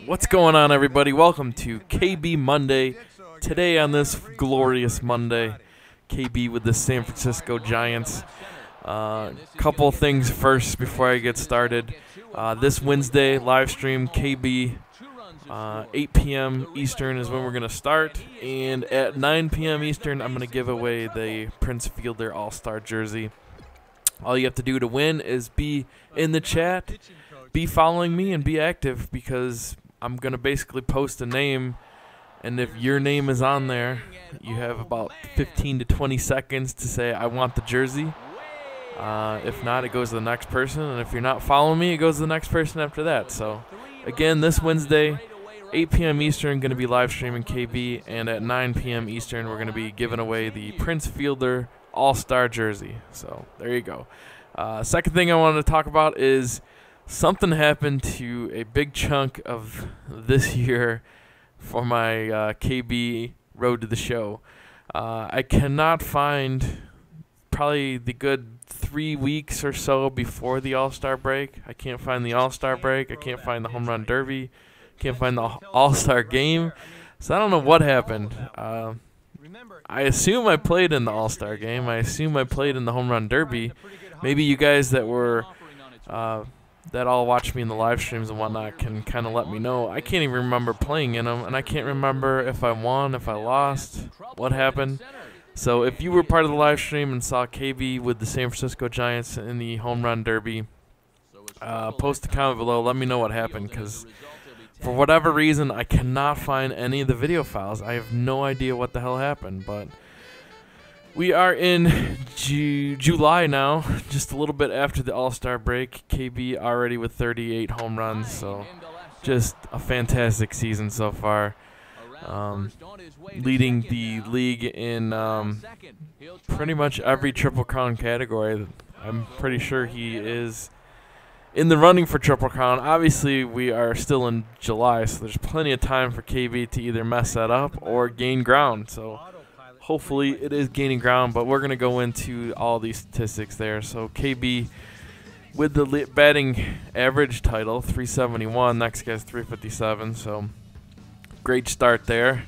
What's going on, everybody? Welcome to KB Monday. Today on this glorious Monday, KB with the San Francisco Giants. Couple things first before I get started. This Wednesday, live stream KB, 8 p.m. Eastern is when we're going to start. And at 9 p.m. Eastern, I'm going to give away the Prince Fielder All-Star jersey. All you have to do to win is be in the chat, be following me, and be active, because I'm going to basically post a name, and if your name is on there, you have about 15 to 20 seconds to say, I want the jersey. If not, it goes to the next person, and if you're not following me, it goes to the next person after that. So, again, this Wednesday, 8 p.m. Eastern, going to be live streaming KB, and at 9 p.m. Eastern, we're going to be giving away the Prince Fielder All-Star jersey. So, there you go. Second thing I wanted to talk about is something happened to a big chunk of this year for my KB Road to the Show. I cannot find probably the good 3 weeks or so before the All-Star break. I can't find the All-Star break. I can't find the Home Run Derby. Can't find the All-Star game. So I don't know what happened. I assume I played in the All-Star game. I assume I played in the Home Run Derby. Maybe you guys that were that all watch me in the live streams and whatnot can kind of let me know. I can't even remember playing in them, and I can't remember if I won, if I lost, what happened. So if you were part of the live stream and saw KB with the San Francisco Giants in the Home Run Derby, post a comment below. Let me know what happened, because for whatever reason, I cannot find any of the video files. I have no idea what the hell happened, but we are in July now, just a little bit after the All-Star break. KB already with 38 home runs, so just a fantastic season so far. Leading the league in pretty much every Triple Crown category. I'm pretty sure he is in the running for Triple Crown. Obviously, we are still in July, so there's plenty of time for KB to either mess that up or gain ground. So hopefully it is gaining ground, but we're going to go into all these statistics there. So KB with the batting average title, 371. Next guy's 357, so great start there.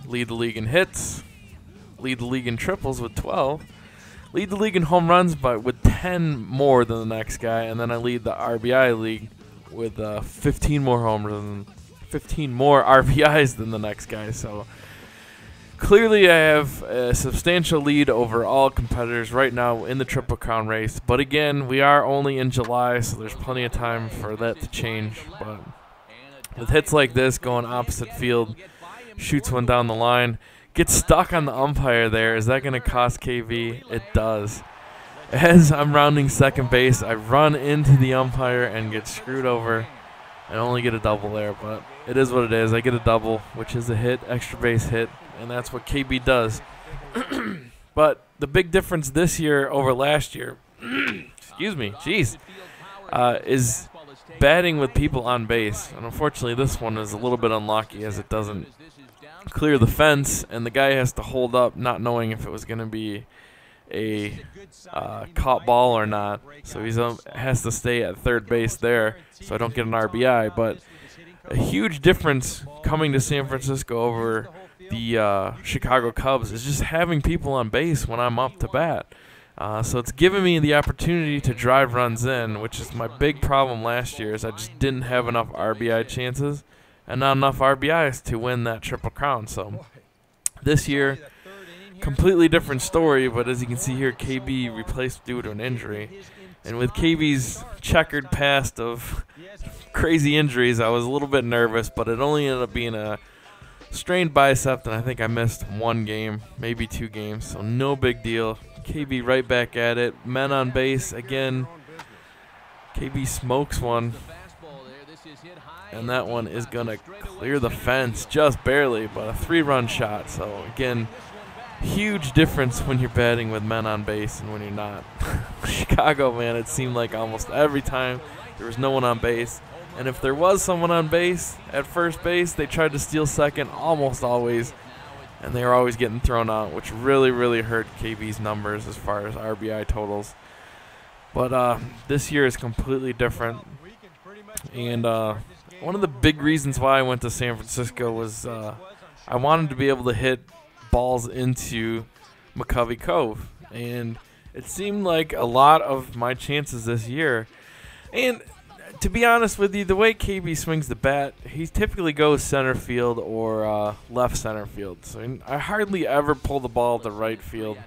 Lead the league in hits. Lead the league in triples with 12. Lead the league in home runs but with 10 more than the next guy. And then I lead the RBI league with 15 more homers and 15 more RBIs than the next guy. So clearly I have a substantial lead over all competitors right now in the Triple Crown race. But again, we are only in July, so there's plenty of time for that to change. But with hits like this, going opposite field, shoots one down the line, gets stuck on the umpire there. Is that going to cost KB? It does. As I'm rounding second base, I run into the umpire and get screwed over and only get a double there. But it is what it is. I get a double, which is a hit, extra base hit, and that's what KB does. But the big difference this year over last year, excuse me, jeez, is batting with people on base. And unfortunately, this one is a little bit unlucky as it doesn't clear the fence, and the guy has to hold up not knowing if it was going to be a caught ball or not. So he has to stay at third base there so I don't get an RBI. But a huge difference coming to San Francisco over the Chicago Cubs is just having people on base when I'm up to bat. So it's given me the opportunity to drive runs in, which is my big problem last year, is I just didn't have enough RBI chances and not enough RBIs to win that Triple Crown. So this year, completely different story, but as you can see here, KB replaced due to an injury. And with KB's checkered past of crazy injuries, I was a little bit nervous, but it only ended up being a strained bicep, and I think I missed 1 game, maybe 2 games, so no big deal. KB right back at it. Men on base again. KB smokes one, and that one is going to clear the fence just barely, but a 3-run shot. So again, huge difference when you're batting with men on base and when you're not. Chicago, man, it seemed like almost every time there was no one on base. And if there was someone on base at first base, they tried to steal second almost always. And they were always getting thrown out, which really, really hurt KB's numbers as far as RBI totals. But this year is completely different. And one of the big reasons why I went to San Francisco was I wanted to be able to hit balls into McCovey Cove. And it seemed like a lot of my chances this year. And to be honest with you, the way KB swings the bat, he typically goes center field or left center field. So I hardly ever pull the ball to right field.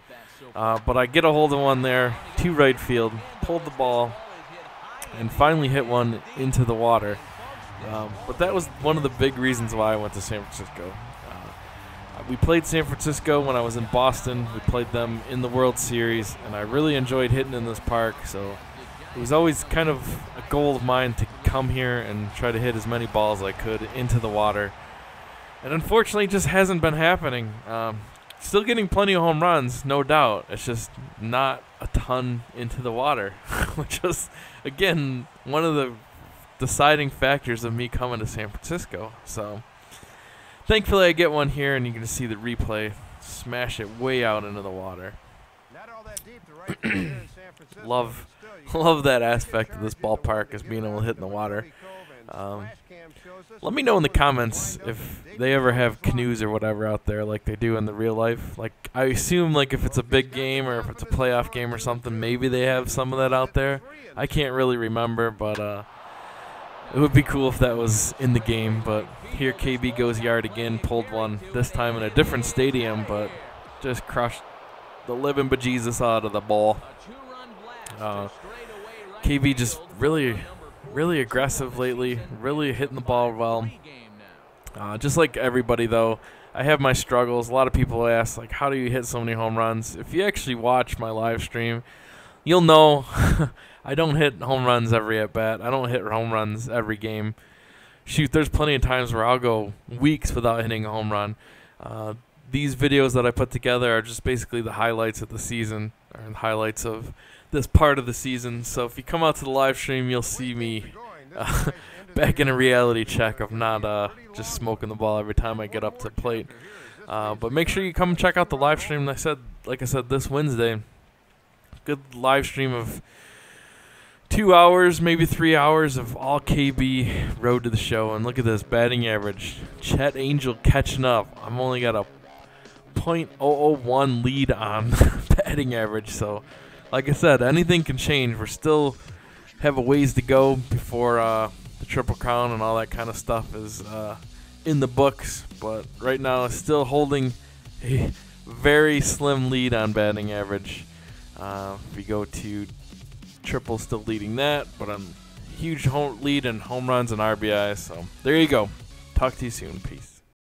But I get a hold of one there to right field, pulled the ball, and finally hit one into the water. But that was one of the big reasons why I went to San Francisco. We played San Francisco when I was in Boston. We played them in the World Series, and I really enjoyed hitting in this park. So it was always kind of a goal of mine to come here and try to hit as many balls as I could into the water. And unfortunately, it just hasn't been happening. Still getting plenty of home runs, no doubt. It's just not a ton into the water, which was, again, one of the deciding factors of me coming to San Francisco. So thankfully I get one here, and you can see the replay smash it way out into the water. Love that aspect of this ballpark, is being able to hit in the water. Let me know in the comments if they ever have canoes or whatever out there like they do in the real life. Like, I assume, like, if it's a big game or if it's a playoff game or something, maybe they have some of that out there. I can't really remember, but it would be cool if that was in the game. But here KB goes yard again, pulled one, this time in a different stadium, but just crushed the living bejesus out of the ball. KB just really aggressive lately, really hitting the ball well. Just like everybody, though, I have my struggles. A lot of people ask, like, how do you hit so many home runs? If you actually watch my live stream, you'll know I don't hit home runs every at-bat. I don't hit home runs every game. Shoot, there's plenty of times where I'll go weeks without hitting a home run. These videos that I put together are just basically the highlights of the season, or the highlights of this part of the season. So if you come out to the live stream, you'll see me back in a reality check of not just smoking the ball every time I get up to the plate. But make sure you come check out the live stream. Like I said, this Wednesday, good live stream of 2 hours, maybe 3 hours of all KB road to the show. And look at this batting average. Chet Angel catching up. I'm only got a .001 lead on batting average. So, like I said, anything can change. We're still have a ways to go before the Triple Crown and all that kind of stuff is in the books. But right now, it's still holding a very slim lead on batting average. If we go to Triple, still leading that, but a huge lead in home runs and RBIs. So there you go. Talk to you soon. Peace.